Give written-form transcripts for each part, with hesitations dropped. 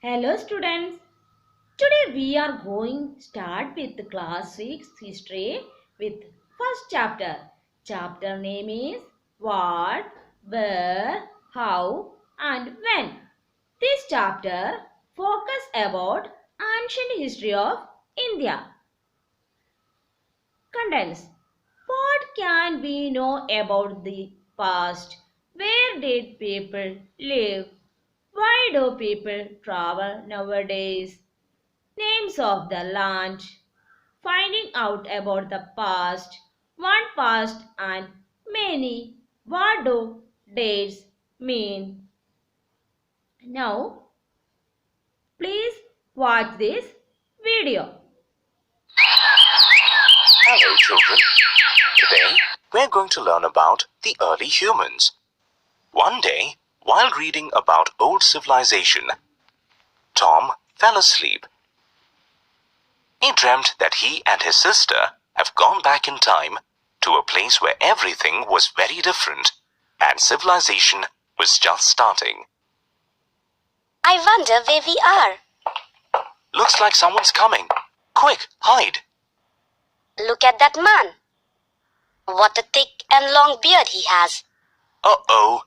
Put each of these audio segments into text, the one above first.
Hello students. Today we are going to start with class 6 history with first chapter. Chapter name is what, where, how and when. This chapter focus about ancient history of India. Contents. What can we know about the past? Where did people live? Why do people travel nowadays? Names of the land. Finding out about the past. One past and many. What do dates mean? Now, please watch this video. Hello children. Today we're going to learn about the early humans. One day, while reading about old civilization, Tom fell asleep. He dreamt that he and his sister have gone back in time to a place where everything was very different and civilization was just starting. I wonder where we are. Looks like someone's coming. Quick, hide. Look at that man. What a thick and long beard he has. Uh-oh.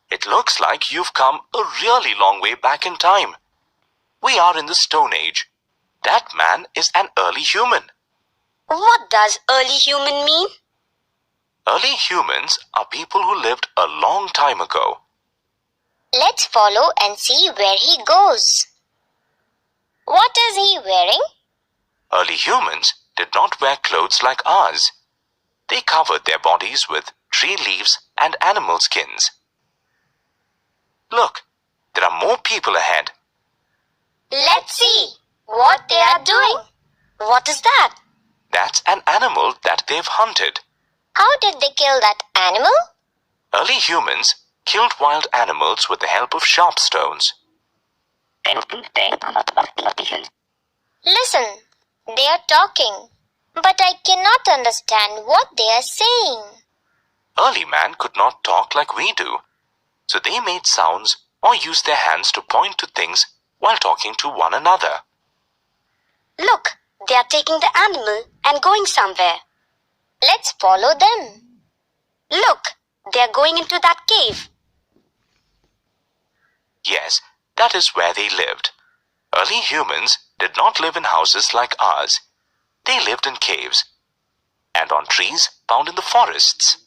It looks like you've come a really long way back in time. We are in the Stone Age. That man is an early human. What does early human mean? Early humans are people who lived a long time ago. Let's follow and see where he goes. What is he wearing? Early humans did not wear clothes like ours. They covered their bodies with tree leaves and animal skins. Look, there are more people ahead. Let's see what they are doing. What is that? That's an animal that they've hunted. How did they kill that animal? Early humans killed wild animals with the help of sharp stones. Listen, they are talking, but I cannot understand what they are saying. Early man could not talk like we do, so they made sounds or used their hands to point to things while talking to one another. Look, they are taking the animal and going somewhere. Let's follow them. Look, they are going into that cave. Yes, that is where they lived. Early humans did not live in houses like ours. They lived in caves and on trees found in the forests.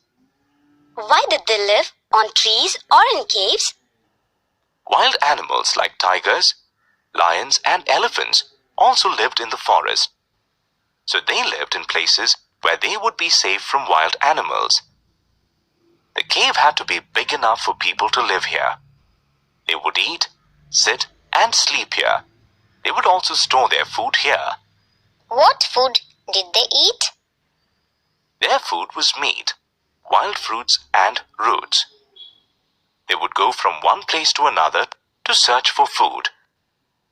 Why did they live on trees or in caves? Wild animals like tigers, lions and elephants also lived in the forest. So they lived in places where they would be safe from wild animals. The cave had to be big enough for people to live here. They would eat, sit and sleep here. They would also store their food here. What food did they eat? Their food was meat, wild fruits and roots. They would go from one place to another to search for food.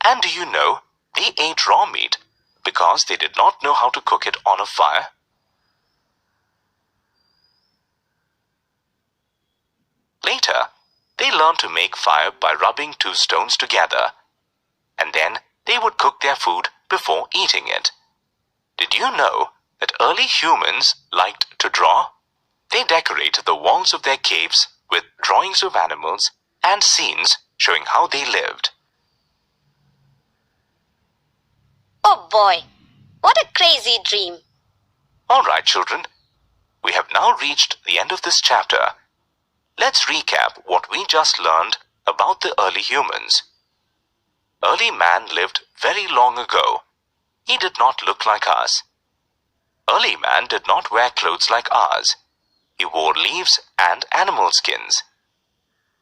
And do you know, they ate raw meat because they did not know how to cook it on a fire. Later, they learned to make fire by rubbing two stones together, and then they would cook their food before eating it. Did you know that early humans liked to draw? They decorated the walls of their caves with drawings of animals and scenes showing how they lived. Oh boy, what a crazy dream. All right, children, we have now reached the end of this chapter. Let's recap what we just learned about the early humans. Early man lived very long ago. He did not look like us. Early man did not wear clothes like ours. He wore leaves and animal skins.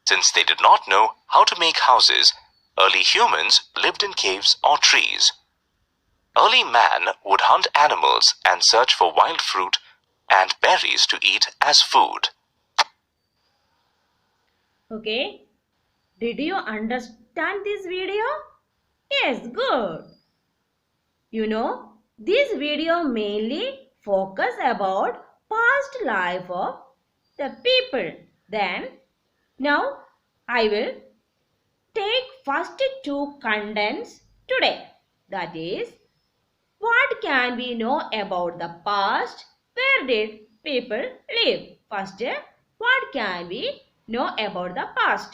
Since they did not know how to make houses, early humans lived in caves or trees. Early man would hunt animals and search for wild fruit and berries to eat as food. Okay. Did you understand this video? Yes, good. You know, this video mainly focus about past life of the people. Then, now I will take first two contents today. That is, what can we know about the past? Where did people live? First, what can we know about the past?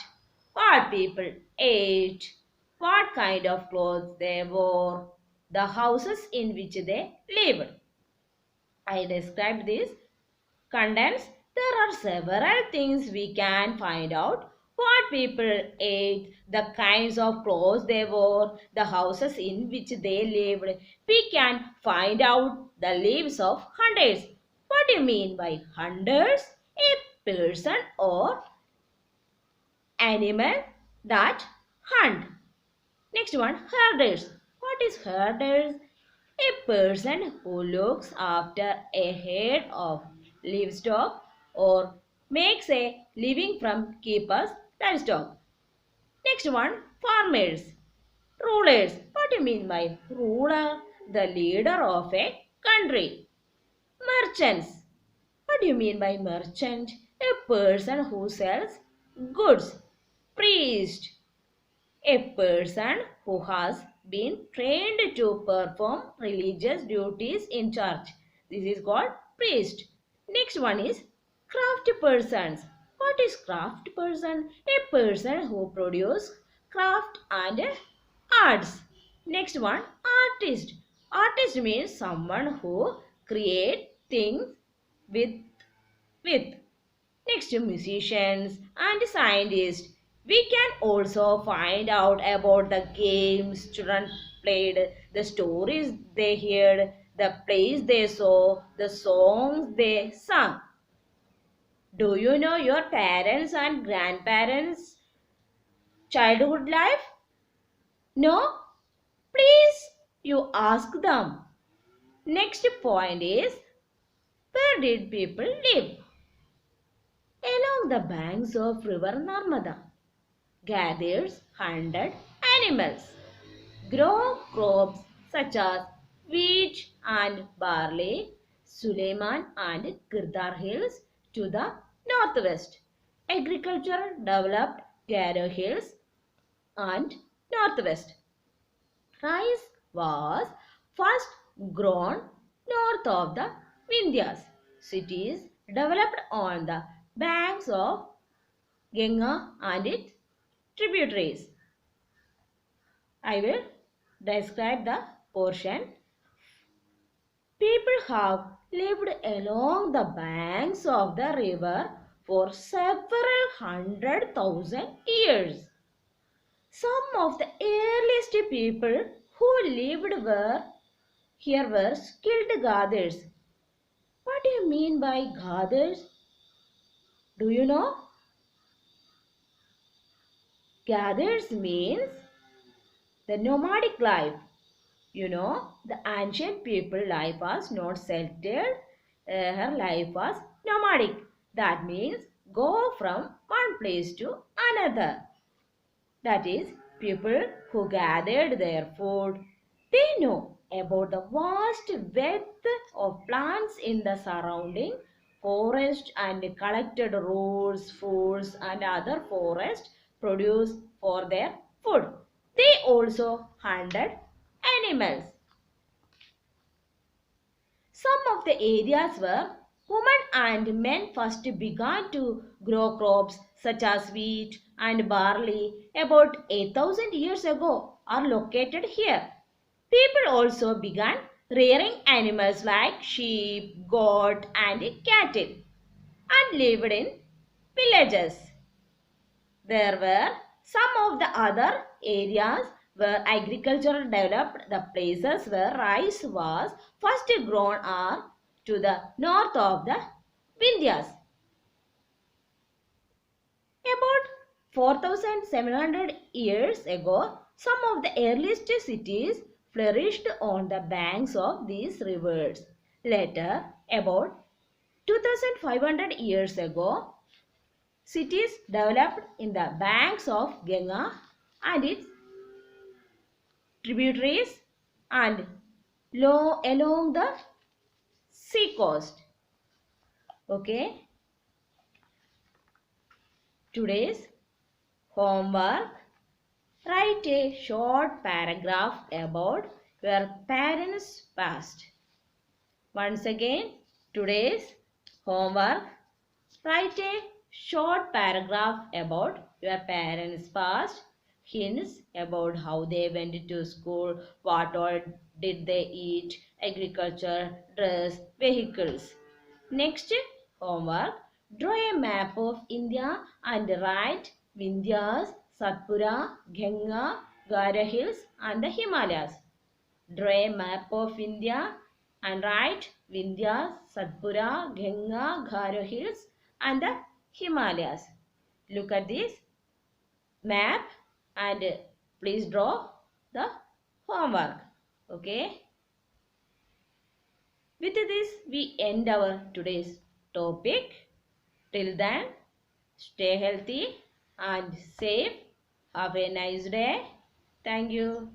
What people ate? What kind of clothes they wore? The houses in which they lived. I described this contents. There are several things we can find out: what people ate, the kinds of clothes they wore, the houses in which they lived. We can find out the lives of hunters. What do you mean by hunters? A person or animal that hunt. Next one, herders. What is herders? A person who looks after a herd of livestock or makes a living from keepers livestock. Next one, farmers. Rulers. What do you mean by ruler? The leader of a country. Merchants. What do you mean by merchant? A person who sells goods. Priest. A person who has been trained to perform religious duties in church. This is called priest. Next one is craft persons. What is craft person? A person who produces craft and arts. Next one, artist. Artist means someone who create things with with. Next, musicians and scientists. We can also find out about the games children played, the stories they heard, the plays they saw, the songs they sang. Do you know your parents and grandparents' childhood life? No? Please, you ask them. Next point is, where did people live? Along the banks of river Narmada. Gathers hunted animals. Grow crops such as wheat and barley, Suleiman and Girdar hills to the northwest. Agriculture developed Garo hills and northwest. Rice was first grown north of the Vindhyas. Cities developed on the banks of Ganga and its tributaries. I will describe the portion. People have lived along the banks of the river for several 100,000 years. Some of the earliest people who lived here were skilled gatherers. What do you mean by gatherers? Do you know? Gatherers means the nomadic life. You know, the ancient people life was not settled. Her life was nomadic. That means go from one place to another. That is, people who gathered their food. They know about the vast wealth of plants in the surrounding forest and collected roots, fruits and other forest produce for their food. They also hunted animals. Some of the areas where women and men first began to grow crops such as wheat and barley about 8,000 years ago are located here. People also began rearing animals like sheep, goat and cattle and lived in villages. There were some of the other areas where agriculture developed. The places where rice was first grown are to the north of the Vindhyas. About 4,700 years ago, some of the earliest cities flourished on the banks of these rivers. Later, about 2,500 years ago, cities developed in the banks of Ganga and its tributaries and along the sea coast. Okay. Today's homework. Write a short paragraph about your parents' past. Once again, today's homework. Write a short paragraph about your parents' past. Hints about how they went to school, what all did they eat, agriculture, dress, vehicles. Next homework. Draw a map of India and write Vindhyas, Satpura, Ganga, Gara Hills and the Himalayas. Draw a map of India and write Vindhyas, Satpura, Ganga, Garo Hills and the Himalayas. Look at this map and please draw the homework. Okay. With this we end our today's topic. Till then, stay healthy and safe. Have a nice day. Thank you.